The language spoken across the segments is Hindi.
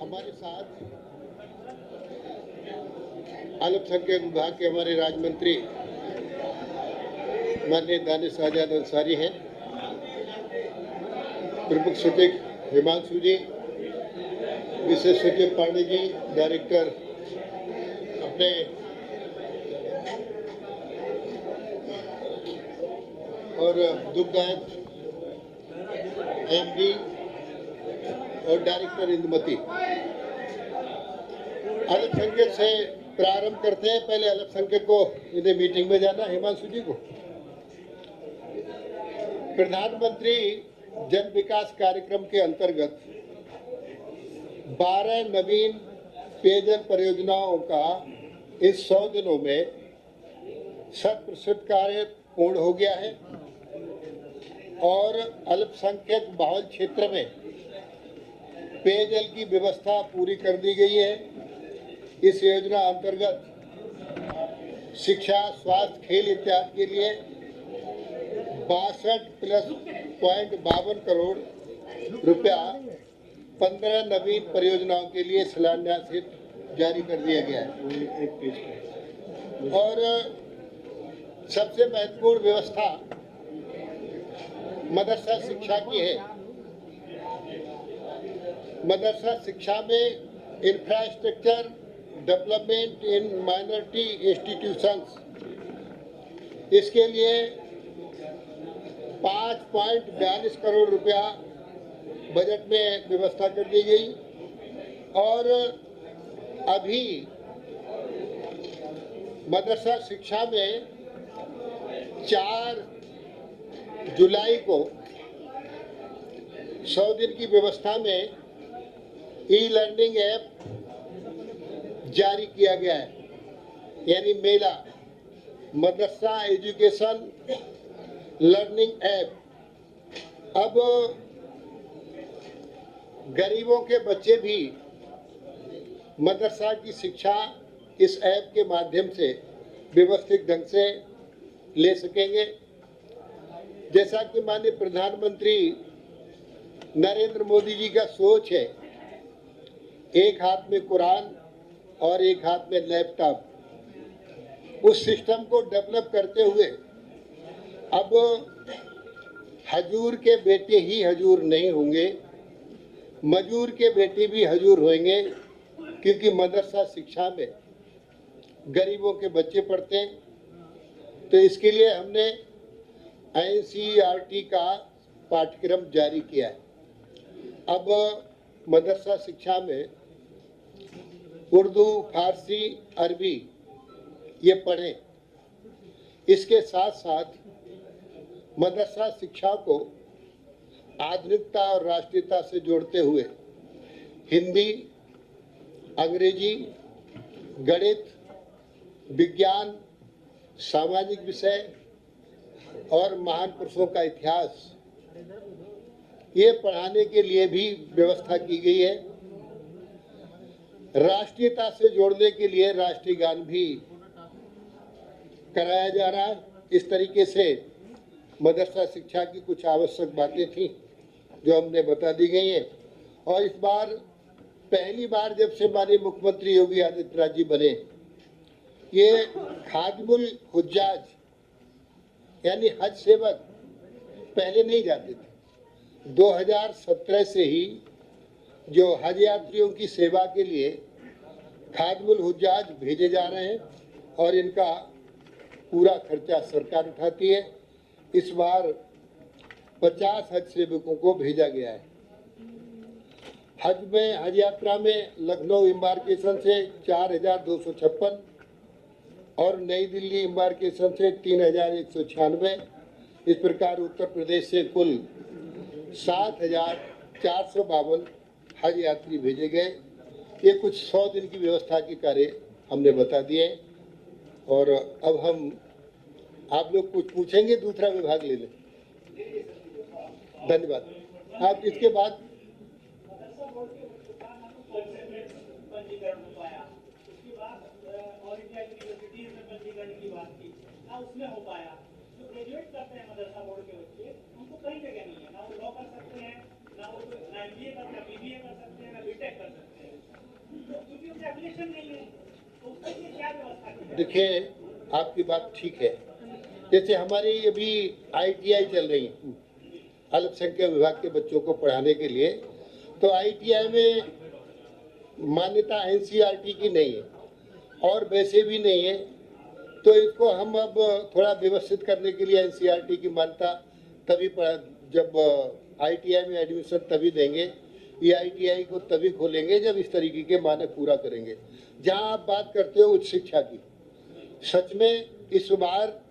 हमारे साथ अल्पसंख्यक विभाग के हमारे राज्य मंत्री माननीय दानिश आजाद अंसारी हैं, प्रमुख सचिव हिमांशु जी, विशेष सचिव पांडे जी, डायरेक्टर अपने और दुग्धायत एमडी और डायरेक्टर इंदुमती। अल्पसंख्यक से प्रारंभ करते हैं। पहले अल्पसंख्यक को इन्हें मीटिंग में जाना, हिमांशु जी को। प्रधानमंत्री जन विकास कार्यक्रम के अंतर्गत 12 नवीन पेयजल परियोजनाओं का इस 100 दिनों में 100% कार्य पूर्ण हो गया है और अल्पसंख्यक बहुल क्षेत्र में पेयजल की व्यवस्था पूरी कर दी गई है। इस योजना अंतर्गत शिक्षा, स्वास्थ्य, खेल इत्यादि के लिए 62+52 करोड़ रुपया 15 नवीन परियोजनाओं के लिए शिलान्यास जारी कर दिया गया है। और सबसे महत्वपूर्ण व्यवस्था मदरसा शिक्षा की है। मदरसा शिक्षा में infrastructure development in minority institutions, इसके लिए 5.42 करोड़ रुपया बजट में व्यवस्था कर दी गई। और अभी मदरसा शिक्षा में 4 जुलाई को 100 दिन की व्यवस्था में ई लर्निंग ऐप जारी किया गया है, यानी मेला मदरसा एजुकेशन लर्निंग ऐप। अब गरीबों के बच्चे भी मदरसा की शिक्षा इस ऐप के माध्यम से व्यवस्थित ढंग से ले सकेंगे। जैसा कि माननीय प्रधानमंत्री नरेंद्र मोदी जी का सोच है, एक हाथ में कुरान और एक हाथ में लैपटॉप, उस सिस्टम को डेवलप करते हुए अब हजूर के बेटे ही हजूर नहीं होंगे, मजूर के बेटे भी हजूर होंगे, क्योंकि मदरसा शिक्षा में गरीबों के बच्चे पढ़ते हैं। तो इसके लिए हमने NCERT का पाठ्यक्रम जारी किया है। अब मदरसा शिक्षा में उर्दू, फारसी, अरबी ये पढ़ें। इसके साथ साथ मदरसा शिक्षा को आधुनिकता और राष्ट्रीयता से जोड़ते हुए हिंदी, अंग्रेजी, गणित, विज्ञान, सामाजिक विषय और महान पुरुषों का इतिहास ये पढ़ाने के लिए भी व्यवस्था की गई है। राष्ट्रीयता से जोड़ने के लिए राष्ट्रीय गान भी कराया जा रहा है। इस तरीके से मदरसा शिक्षा की कुछ आवश्यक बातें थी जो हमने बता दी गई हैं। और इस बार पहली बार जब से माननीय मुख्यमंत्री योगी आदित्यनाथ जी बने, ये खादिमुल हुज्जाज यानी हज सेवक पहले नहीं जाते थे। 2017 से ही जो हज यात्रियों की सेवा के लिए खादिमुल हुज्जाज भेजे जा रहे हैं और इनका पूरा खर्चा सरकार उठाती है। इस बार 50 हज सेवकों को भेजा गया है। हज यात्रा में लखनऊ इम्बार्केशन से 4,256 और नई दिल्ली इम्बार्केशन से 3,196। इस प्रकार उत्तर प्रदेश से कुल 7,452 हज यात्री भेजे गए। ये कुछ 100 दिन की व्यवस्था के कार्य हमने बता दिए। और अब हम आप लोग कुछ पूछेंगे, दूसरा विभाग ले लें। धन्यवाद। आप इसके बाद उसमें हो पाया। जो ग्रेजुएट करते हैं मदरसा बोर्ड के बच्चे, उनको कहीं जगह नहीं है, ना वो लॉ कर सकते हैं, ना वो MBA कर सकते हैं, ना BBA कर सकते हैं, ना BTech कर सकते हैं। से एफिलिएशन नहीं है, तो उसके लिए क्या व्यवस्था की जाए? देखिए, आपकी बात ठीक है। जैसे हमारी अभी ITI चल रही है अल्पसंख्यक विभाग के बच्चों को पढ़ाने के लिए, तो ITI में मान्यता NCERT की नहीं है और वैसे भी नहीं है, तो इसको हम अब थोड़ा व्यवस्थित करने के लिए NCERT की मान्यता तभी जब ITI में एडमिशन तभी देंगे, ये ITI को तभी खोलेंगे जब इस तरीके के मानक पूरा करेंगे। जहां आप बात करते हो उच्च शिक्षा की, सच में इस बार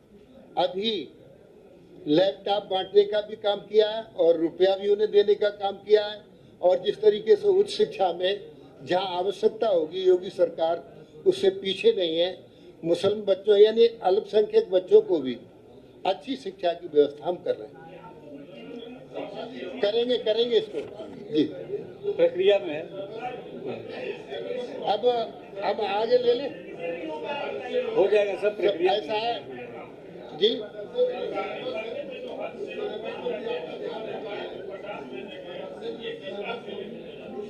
अभी लैपटॉप बांटने का भी काम किया है और रुपया भी उन्हें देने का काम किया है, और जिस तरीके से उच्च शिक्षा में जहां आवश्यकता होगी योगी सरकार उससे पीछे नहीं है। मुस्लिम बच्चों यानी अल्पसंख्यक बच्चों को भी अच्छी शिक्षा की व्यवस्था हम कर रहे हैं। करेंगे इसको जी, प्रक्रिया में है। अब आगे ले लें, हो जाएगा सब प्रक्रिया ऐसा है जी।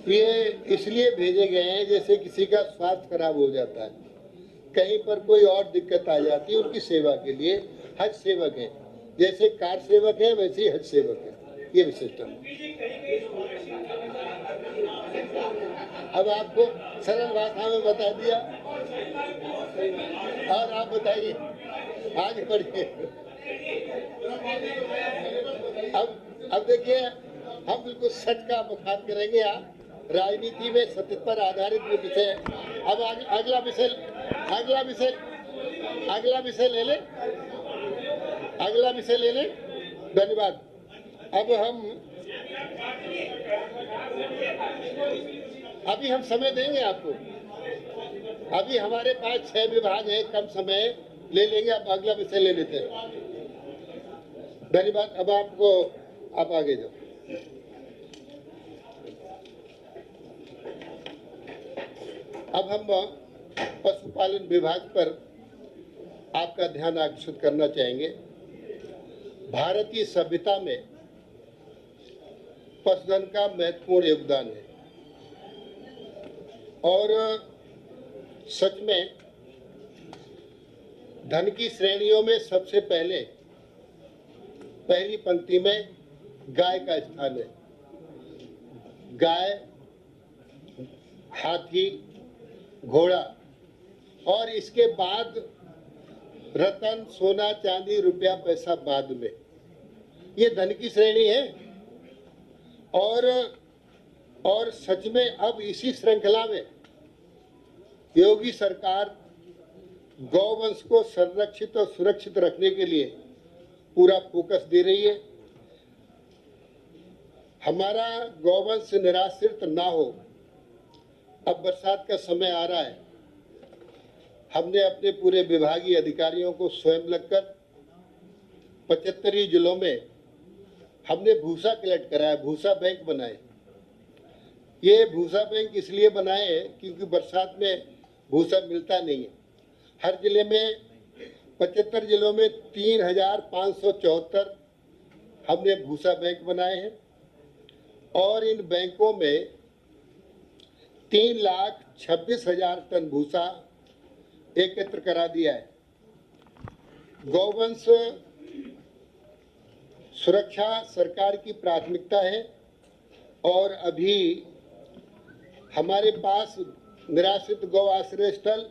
ये इसलिए भेजे गए हैं जैसे किसी का स्वास्थ्य खराब हो जाता है, कहीं पर कोई और दिक्कत आ जाती है, उनकी सेवा के लिए हज सेवक हैं, जैसे कार सेवक है वैसे ही हज सेवक है, ये सिस्टम। अब आपको सरल भाषा में बता दिया, और आप बताइए, आगे बढ़िए। अब देखिए, हम बिल्कुल सच का बखान करेंगे। आप राजनीति में सत्य पर आधारित विषय है। अब अगला विषय ले लें। धन्यवाद। अभी हम समय देंगे आपको। अभी हमारे पास 6 विभाग है, कम समय ले लेंगे। अब अगला विषय ले लेते हैं। धन्यवाद। अब आप आगे जाओ। अब हम पशुपालन विभाग पर आपका ध्यान आकर्षित करना चाहेंगे। भारतीय सभ्यता में पशुधन का महत्वपूर्ण योगदान है, और सच में धन की श्रेणियों में सबसे पहली पंक्ति में गाय का स्थान है। गाय, हाथी, घोड़ा, और इसके बाद रतन, सोना, चांदी, रुपया, पैसा बाद में। ये धन की श्रेणी है। और सच में अब इसी श्रृंखला में योगी सरकार गौवंश को संरक्षित और सुरक्षित रखने के लिए पूरा फोकस दे रही है। हमारा गौवंश निराश्रित ना हो। अब बरसात का समय आ रहा है। हमने अपने पूरे विभागीय अधिकारियों को स्वयं लगकर 75 जिलों में हमने भूसा कलेक्ट कराया, भूसा बैंक बनाए। ये भूसा बैंक इसलिए बनाए हैं क्योंकि बरसात में भूसा मिलता नहीं है। हर जिले में 75 जिलों में 3574 हमने भूसा बैंक बनाए हैं, और इन बैंकों में 3,26,000 टन भूसा एकत्र करा दिया है। गौवंश सुरक्षा सरकार की प्राथमिकता है, और अभी हमारे पास निराश्रित गौ आश्रय स्थल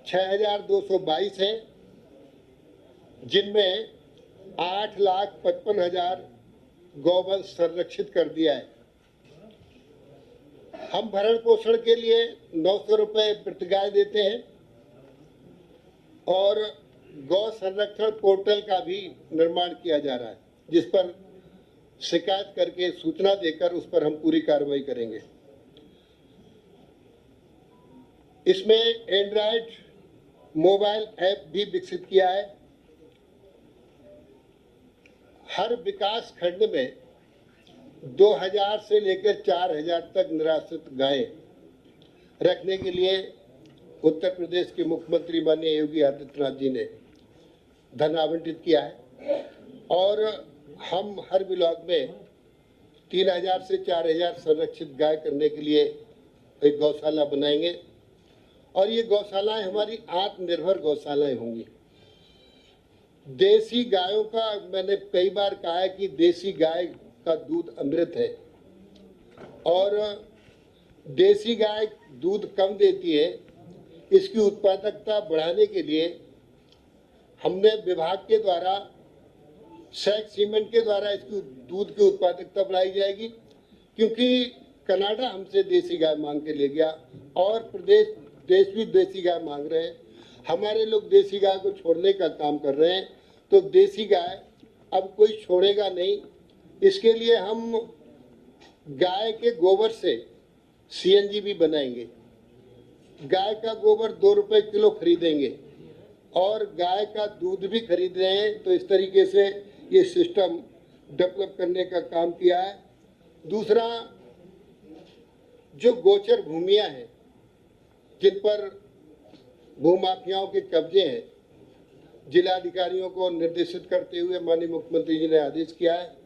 6,222 हैं, जिनमें 8,55,000 गौवंश संरक्षित कर दिया है। हम भरण पोषण के लिए 900 रुपये प्रति गाय देते हैं, और गौ संरक्षण पोर्टल का भी निर्माण किया जा रहा है, जिस पर शिकायत करके सूचना देकर उस पर हम पूरी कार्रवाई करेंगे। इसमें एंड्रॉयड मोबाइल ऐप भी विकसित किया है। हर विकास खंड में 2000 से लेकर 4000 तक निराश्रित गायें रखने के लिए उत्तर प्रदेश के मुख्यमंत्री माननीय योगी आदित्यनाथ जी ने धन आवंटित किया है, और हम हर ब्लॉक में 3000 से 4000 संरक्षित गाय करने के लिए एक गौशाला बनाएंगे। और ये गौशालाएं हमारी आत्मनिर्भर गौशालाएं होंगी। देसी गायों का मैंने कई बार कहा है कि देसी गाय का दूध अमृत है, और देसी गाय दूध कम देती है। इसकी उत्पादकता बढ़ाने के लिए हमने विभाग के द्वारा सैक सीमेंट के द्वारा इसकी दूध की उत्पादकता बढ़ाई जाएगी, क्योंकि कनाडा हमसे देसी गाय मांग के ले गया और देश भी देसी गाय मांग रहे हैं। हमारे लोग देसी गाय को छोड़ने का काम कर रहे हैं, तो देसी गाय अब कोई छोड़ेगा नहीं। इसके लिए हम गाय के गोबर से सीएनजी भी बनाएंगे, गाय का गोबर 2 रुपए किलो खरीदेंगे और गाय का दूध भी खरीद रहे हैं। तो इस तरीके से ये सिस्टम डेवलप करने का काम किया है। दूसरा, जो गोचर भूमियां हैं जिन पर भूमाफियाओं के कब्जे हैं, जिलाधिकारियों को निर्देशित करते हुए माननीय मुख्यमंत्री जी ने आदेश किया है,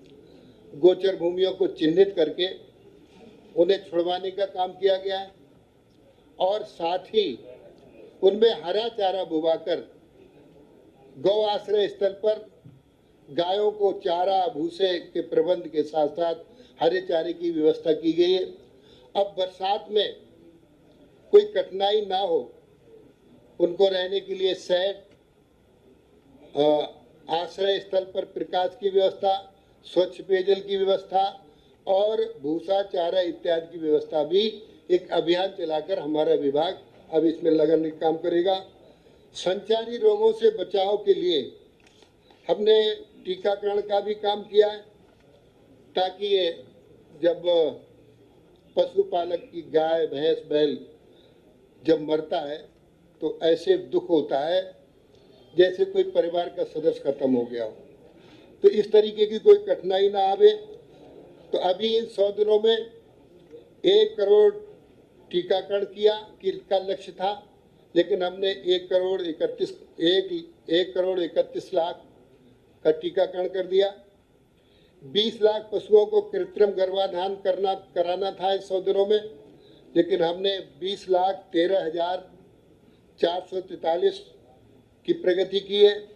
गोचर भूमियों को चिन्हित करके उन्हें छुड़वाने का काम किया गया है और साथ ही उनमें हरा चारा बुवाकर गौ आश्रय स्थल पर गायों को चारा भूसे के प्रबंध के साथ साथ हरे चारे की व्यवस्था की गई है। अब बरसात में कोई कठिनाई ना हो, उनको रहने के लिए शेड, आश्रय स्थल पर प्रकाश की व्यवस्था, स्वच्छ पेयजल की व्यवस्था और भूसा चारा इत्यादि की व्यवस्था भी एक अभियान चलाकर हमारा विभाग अब इसमें लगन काम करेगा। संचारी रोगों से बचाव के लिए हमने टीकाकरण का भी काम किया है, ताकि जब पशुपालक की गाय भैंस बैल जब मरता है तो ऐसे दुख होता है जैसे कोई परिवार का सदस्य खत्म हो गया हो, तो इस तरीके की कोई कठिनाई ना आवे। तो अभी इन 100 दिनों में 1 करोड़ टीकाकरण किया का लक्ष्य था, लेकिन हमने 1 करोड़ 31 लाख का टीकाकरण कर दिया। 20 लाख पशुओं को कृत्रिम गर्भाधान कराना था इस 100 दिनों में, लेकिन हमने 20,13,443 की प्रगति की है।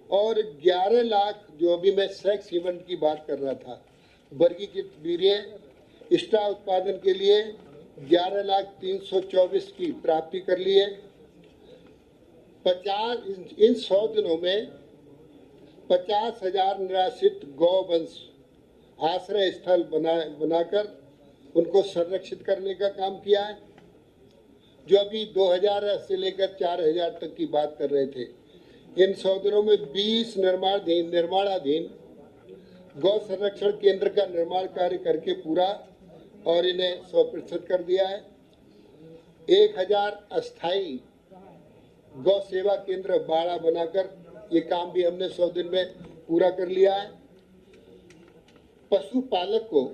और 11 लाख, जो अभी मैं सैक सीमेंट की बात कर रहा था, वर्गीकृत वीर्य स्टा उत्पादन के लिए 11,324 की प्राप्ति कर ली है। 50 इन 100 दिनों में 50,000 निराश्रित गौवंश आश्रय स्थल बनाकर उनको संरक्षित करने का काम किया है। जो अभी 2000 से लेकर 4000 तक की बात कर रहे थे, इन 100 दिनों में 20 निर्माणाधीन गौ संरक्षण केंद्र का निर्माण कार्य करके पूरा और इन्हें 100% कर दिया है। 1000 अस्थायी गौ सेवा केंद्र बाड़ा बनाकर ये काम भी हमने 100 दिन में पूरा कर लिया है। पशुपालक को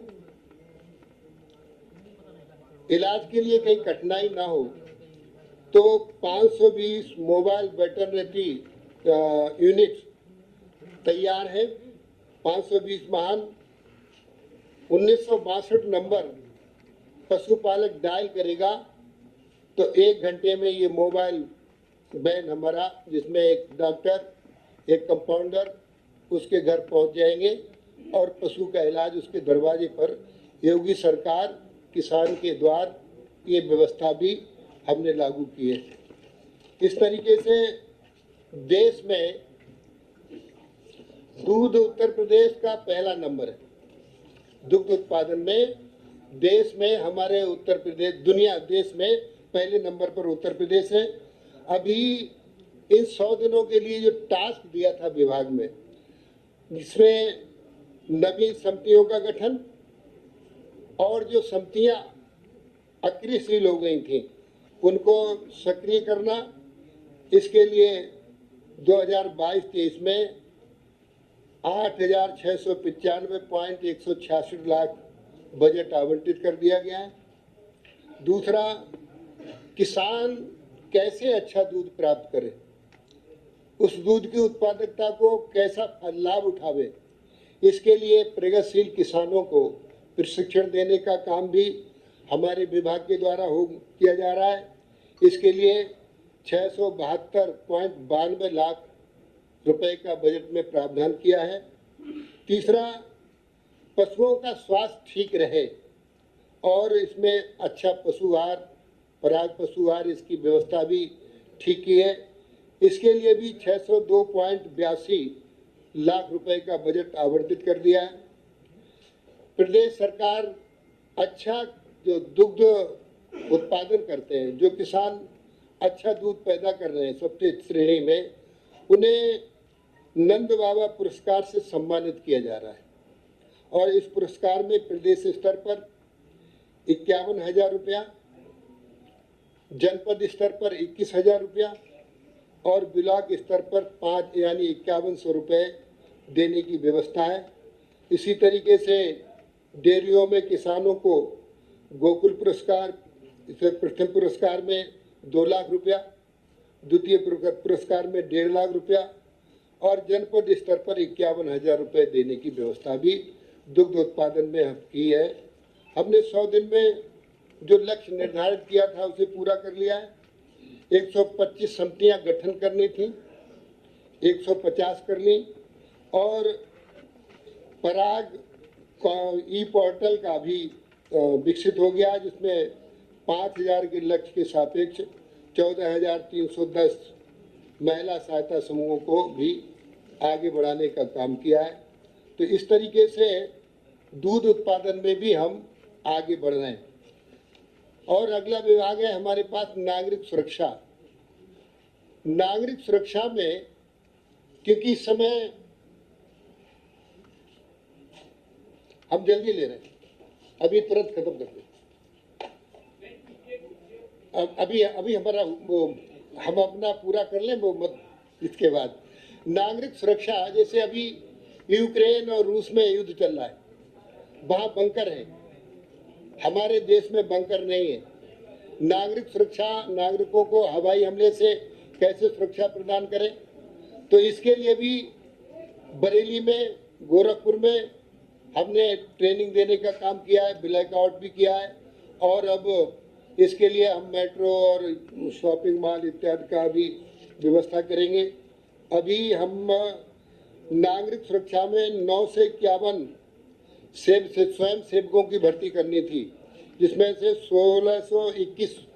इलाज के लिए कहीं कठिनाई ना हो तो 520 मोबाइल वेटरनरी यूनिट तैयार है। 520 वाहन 1962 नंबर पशुपालक डायल करेगा तो 1 घंटे में ये मोबाइल वैन हमारा, जिसमें एक डॉक्टर, एक कंपाउंडर उसके घर पहुंच जाएंगे और पशु का इलाज उसके दरवाजे पर, योगी सरकार किसान के द्वार, ये व्यवस्था भी हमने लागू की है। इस तरीके से देश में दूध उत्तर प्रदेश का पहला नंबर है। दुग्ध उत्पादन में देश में हमारे उत्तर प्रदेश, देश में पहले नंबर पर उत्तर प्रदेश है। अभी इन 100 दिनों के लिए जो टास्क दिया था विभाग में, जिसमें नवीन समितियों का गठन और जो समितियां अक्रियशील हो गई थी उनको सक्रिय करना, इसके लिए 2022-23 में 8,695.166 लाख बजट आवंटित कर दिया गया है। दूसरा, किसान कैसे अच्छा दूध प्राप्त करे, उस दूध की उत्पादकता को कैसा लाभ उठावे, इसके लिए प्रगतिशील किसानों को प्रशिक्षण देने का काम भी हमारे विभाग के द्वारा किया जा रहा है। इसके लिए 672.92 लाख रुपए का बजट में प्रावधान किया है। तीसरा, पशुओं का स्वास्थ्य ठीक रहे और इसमें अच्छा पशु आहार, पराग पशु आहार, इसकी व्यवस्था भी ठीक की है। इसके लिए भी 602.82 लाख रुपए का बजट आवंटित कर दिया है। प्रदेश सरकार अच्छा जो दुग्ध उत्पादन करते हैं, जो किसान अच्छा दूध पैदा कर रहे हैं सबसे श्रेणी में, उन्हें नंद बाबा पुरस्कार से सम्मानित किया जा रहा है और इस पुरस्कार में प्रदेश स्तर पर 51,000 रुपया, जनपद स्तर पर 21,000 रुपया और ब्लॉक स्तर पर 5 यानी 5100 रुपये देने की व्यवस्था है। इसी तरीके से डेयरियों में किसानों को गोकुल पुरस्कार, इसे प्रथम पुरस्कार में 2 लाख रुपया, द्वितीय पुरस्कार में 1.5 लाख रुपया और जनपद स्तर पर 51,000 रुपये देने की व्यवस्था भी दुग्ध उत्पादन में हम की है। हमने 100 दिन में जो लक्ष्य निर्धारित किया था उसे पूरा कर लिया है। 125 समितियां गठन करनी थी, 150 कर ली और पराग ई पोर्टल का भी विकसित हो गया, जिसमें 5,000 के लक्ष्य के सापेक्ष 14,310 महिला सहायता समूहों को भी आगे बढ़ाने का काम किया है। तो इस तरीके से दूध उत्पादन में भी हम आगे बढ़ रहे हैं। और अगला विभाग है हमारे पास नागरिक सुरक्षा। नागरिक सुरक्षा में क्योंकि इस समय हम जल्दी ले रहे हैं, अभी तुरंत खत्म करते हैं। अभी हमारा वो हम अपना पूरा कर लें वो मत, इसके बाद नागरिक सुरक्षा, जैसे अभी यूक्रेन और रूस में युद्ध चल रहा है, वहाँ बंकर है, हमारे देश में बंकर नहीं है। नागरिक सुरक्षा, नागरिकों को हवाई हमले से कैसे सुरक्षा प्रदान करें, तो इसके लिए भी बरेली में, गोरखपुर में हमने ट्रेनिंग देने का काम किया है, ब्लैक आउट भी किया है और अब इसके लिए हम मेट्रो और शॉपिंग मॉल इत्यादि का भी व्यवस्था करेंगे। अभी हम नागरिक सुरक्षा में 9 से 51 स्वयं सेवकों की भर्ती करनी थी, जिसमें से 1621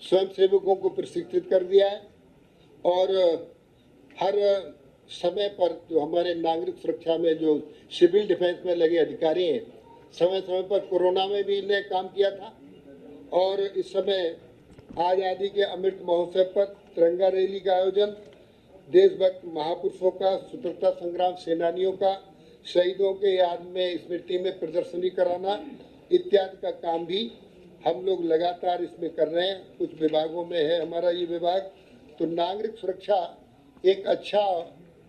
स्वयं सेवकों को प्रशिक्षित कर दिया है और हर समय पर जो हमारे नागरिक सुरक्षा में जो सिविल डिफेंस में लगे अधिकारी हैं, समय समय पर कोरोना में भी इन्हें काम किया था और इस समय आज़ादी के अमृत महोत्सव पर तिरंगा रैली का आयोजन, देशभक्त महापुरुषों का, स्वतंत्रता संग्राम सेनानियों का, शहीदों के याद में स्मृति में प्रदर्शनी कराना इत्यादि का काम भी हम लोग लगातार इसमें कर रहे हैं। कुछ विभागों में है हमारा ये विभाग। तो नागरिक सुरक्षा एक अच्छा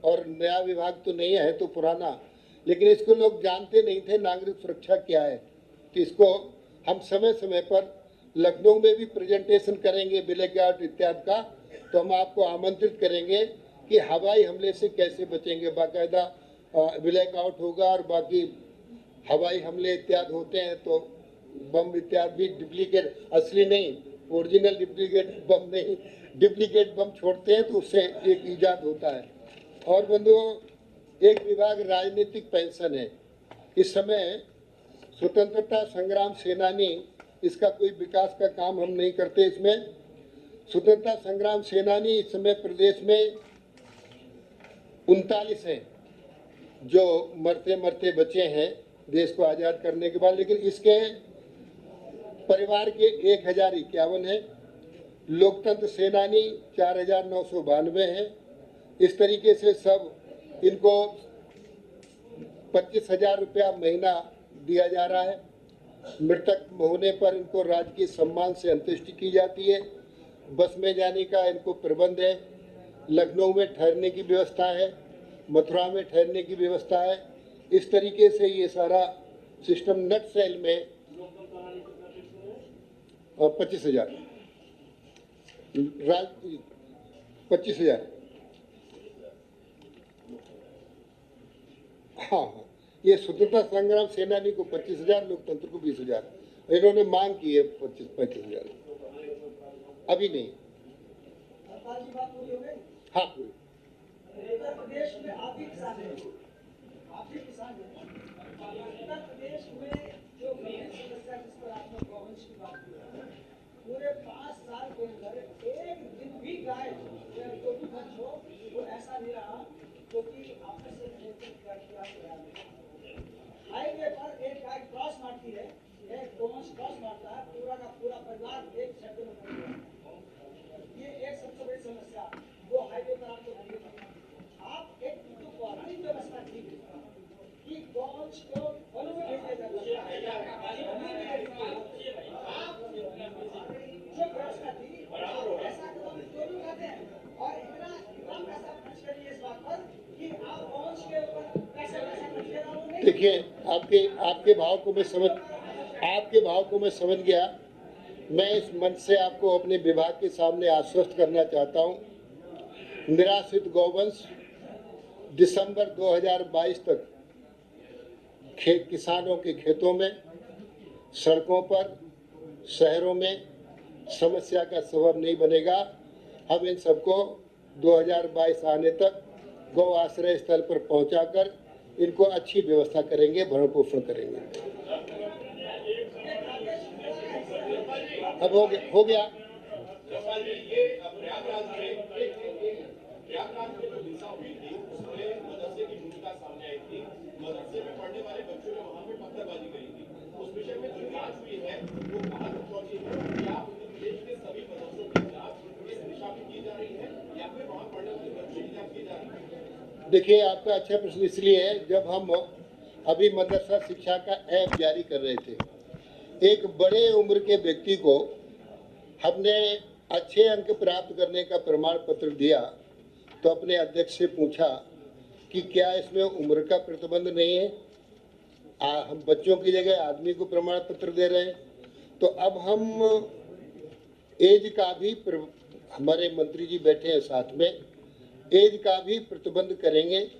और नया विभाग तो नहीं है, तो पुराना, लेकिन इसको लोग जानते नहीं थे नागरिक सुरक्षा क्या है। तो इसको हम समय समय पर लखनऊ में भी प्रेजेंटेशन करेंगे ब्लैक आउट इत्यादि का, तो हम आपको आमंत्रित करेंगे कि हवाई हमले से कैसे बचेंगे। बाकायदा ब्लैक आउट होगा और बाकी हवाई हमले इत्यादि होते हैं तो बम इत्यादि भी डुप्लीकेट, असली नहीं, ओरिजिनल डुप्लीकेट बम नहीं, डुप्लीकेट बम छोड़ते हैं तो उससे एक ईजाद होता है। और बंधुओं, एक विभाग राजनीतिक पेंशन है। इस समय स्वतंत्रता संग्राम सेनानी, इसका कोई विकास का काम हम नहीं करते। इसमें स्वतंत्रता संग्राम सेनानी इस समय प्रदेश में 39 हैं जो मरते मरते बचे हैं देश को आज़ाद करने के बाद, लेकिन इसके परिवार के 1051 हैं। लोकतंत्र सेनानी 4,992 हैं। इस तरीके से सब इनको 25,000 रुपया महीना दिया जा रहा है। मृतक होने पर इनको राजकीय सम्मान से अंत्येष्टि की जाती है। बस में जाने का इनको प्रबंध है, लखनऊ में ठहरने की व्यवस्था है, मथुरा में ठहरने की व्यवस्था है। इस तरीके से ये सारा सिस्टम नट सेल में 25,000 25,000 हाँ, ये स्वतंत्रता संग्राम सेनानी को 25,000, लोकतंत्र को 20,000। इन्होंने मांग की है 25,000। अभी नहीं। सरकार की बात पूरी हो गई। हाँ, उत्तर प्रदेश में आप भी किसान हैं, आप भी किसान हैं। उत्तर प्रदेश में जो मेन समस्या जिस पर आपने गौवंश की बात की है, पूरे 5 साल के अंदर एक दिन भी गाय या जो भी खर्च हो वो ऐसा नहीं रहा क्योंकि आपने से नियंत्रित किया गया। हाईवे पर एक गाय क्रॉस मारती है, एक गौवंश क्रॉस मारता है, पूरा का पूरा परिवार एक शब्द में पड़ जाता है। ये एक सबसे बड़ी समस्या वो हाईवे पर आपको दिखती है। आप एक तो क्वारंटाइन व्यवस्था की कि गौवंश को वनों में भेजा जाता है। आप जो व्यवस्था थी ऐसा कदम क्यों नहीं उठाते हैं और इतना पैसा खर्च करिए इस बात पर कि आप गौवंश के ऊपर पैसा खर्च करना। देखिए आपके भाव को मैं समझ गया। मैं इस मंच से आपको अपने विभाग के सामने आश्वस्त करना चाहता हूं, निराश्रित गौवंश दिसंबर 2022 तक किसानों के खेतों में, सड़कों पर, शहरों में समस्या का सबब नहीं बनेगा। हम इन सबको 2022 आने तक गौ आश्रय स्थल पर पहुंचाकर इनको अच्छी व्यवस्था करेंगे, भरण पोषण करेंगे। अब हो गया। मदरसे में पढ़ने वाले बच्चों ने वहां पे पत्थरबाजी करी थी। उस विषय में जो जांच हुई है वो कहां तक पहुंची है? क्या उत्तर प्रदेश के सभी मदरसों की जांच इस दिशा में की जा रही है या फिर वहां पढ़ने वाले बच्चों की जांच की जा रही है? देखिए, आपका अच्छा प्रश्न इसलिए है, जब हम अभी मदरसा शिक्षा का ऐप जारी कर रहे थे, एक बड़े उम्र के व्यक्ति को हमने अच्छे अंक प्राप्त करने का प्रमाण पत्र दिया तो अपने अध्यक्ष से पूछा कि क्या इसमें उम्र का प्रतिबंध नहीं है? हम बच्चों की जगह आदमी को प्रमाण पत्र दे रहे हैं। तो अब हम एज का भी, हमारे मंत्री जी बैठे हैं साथ में, एज का भी प्रतिबंध करेंगे।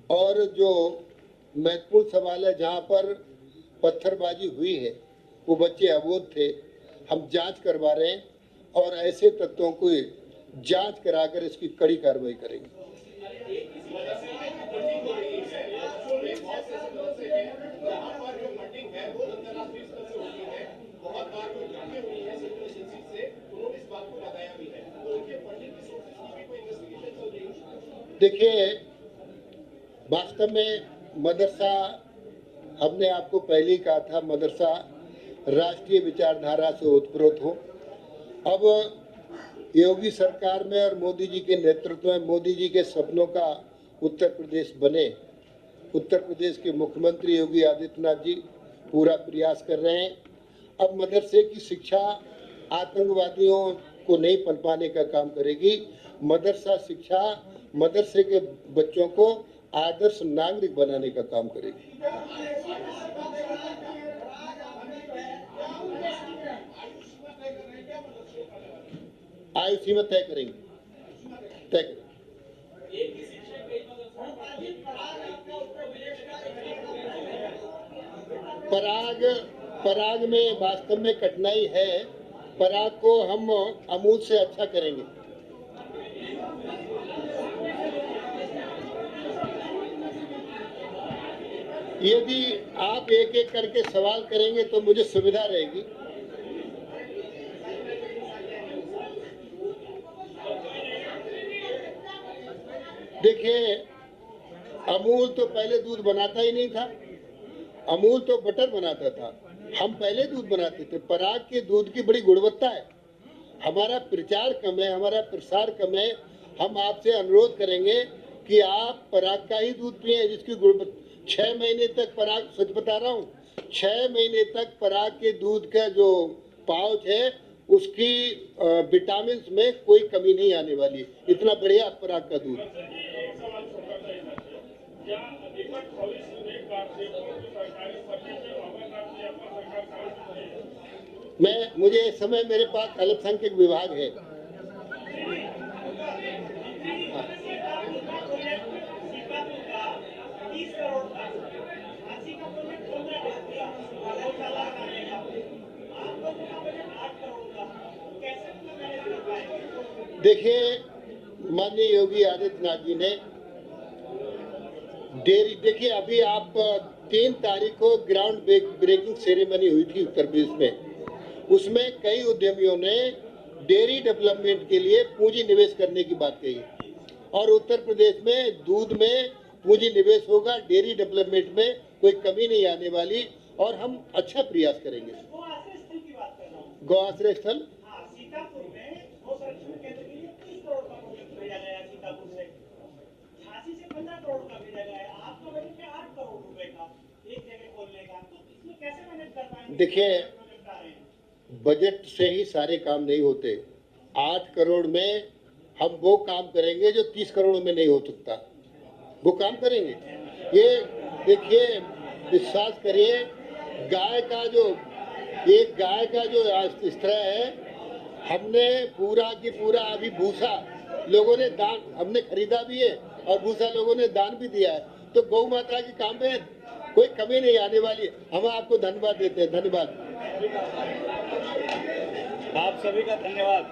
और जो महत्वपूर्ण सवाल है, जहाँ पर पत्थरबाजी हुई है वो बच्चे अबोध थे, हम जांच करवा रहे हैं और ऐसे तत्वों को जांच कराकर इसकी कड़ी कार्रवाई करेंगे। देखिए, वास्तव में मदरसा, हमने आपको पहले ही कहा था, मदरसा राष्ट्रीय विचारधारा से ओतप्रोत हो। अब योगी सरकार में और मोदी जी के नेतृत्व में, मोदी जी के सपनों का उत्तर प्रदेश बने, उत्तर प्रदेश के मुख्यमंत्री योगी आदित्यनाथ जी पूरा प्रयास कर रहे हैं। अब मदरसे की शिक्षा आतंकवादियों को नहीं पनपाने का काम करेगी। मदरसा शिक्षा मदरसे के बच्चों को आदर्श नागरिक बनाने का काम करेगी। आयु सीमा तय करेंगे। पराग में वास्तव में कठिनाई है। पराग को हम अमूल से अच्छा करेंगे। यदि आप एक एक करके सवाल करेंगे तो मुझे सुविधा रहेगी। देखिए, अमूल तो पहले दूध बनाता ही नहीं था, अमूल तो बटर बनाता था। हम पहले दूध बनाते थे। पराग के दूध की बड़ी गुणवत्ता है। हमारा प्रचार कम है, हमारा प्रसार कम है। हम आपसे अनुरोध करेंगे कि आप पराग का ही दूध पिए, जिसकी गुणवत्ता 6 महीने तक पराग, सच बता रहा हूँ, 6 महीने तक पराग के दूध का जो पाउच है उसकी विटामिन में कोई कमी नहीं आने वाली। इतना बढ़िया पराग का दूध। मुझे इस समय मेरे पास अल्पसंख्यक विभाग है। देखिए, माननीय योगी आदित्यनाथ जी ने डेयरी, देखिए अभी आप 3 तारीख को ग्राउंड ब्रेकिंग सेरेमनी हुई थी उत्तर प्रदेश में, उसमें कई उद्यमियों ने डेयरी डेवलपमेंट के लिए पूंजी निवेश करने की बात कही और उत्तर प्रदेश में दूध में पूंजी निवेश होगा, डेयरी डेवलपमेंट में कोई कमी नहीं आने वाली और हम अच्छा प्रयास करेंगे। गो आश्रय स्थल की बात कर रहा हूँ। गौ आश्रय स्थल, हाँ, सीतापुर में गौ संरक्षण केंद्र के लिए 30 करोड़ का प्रोजेक्ट भेजा गया है सीतापुर से, झांसी से 15 करोड़ का भेजा गया है, आपका बजट है 8 करोड़ रुपए का एक जगह खोलने का, तो इसमें कैसे मैनेज कर पाएंगे? देखिए, बजट से ही सारे काम नहीं होते। 8 करोड़ में हम वो काम करेंगे जो 30 करोड़ में नहीं हो सकता, वो काम करेंगे। ये देखिए, विश्वास करिए, गाय का जो स्तर है, हमने पूरा की पूरा अभी भूसा लोगों ने दान, हमने खरीदा भी है और भूसा लोगों ने दान भी दिया है, तो गौ माता के काम में कोई कमी नहीं आने वाली। हम आपको धन्यवाद देते हैं। धन्यवाद। आप सभी का धन्यवाद।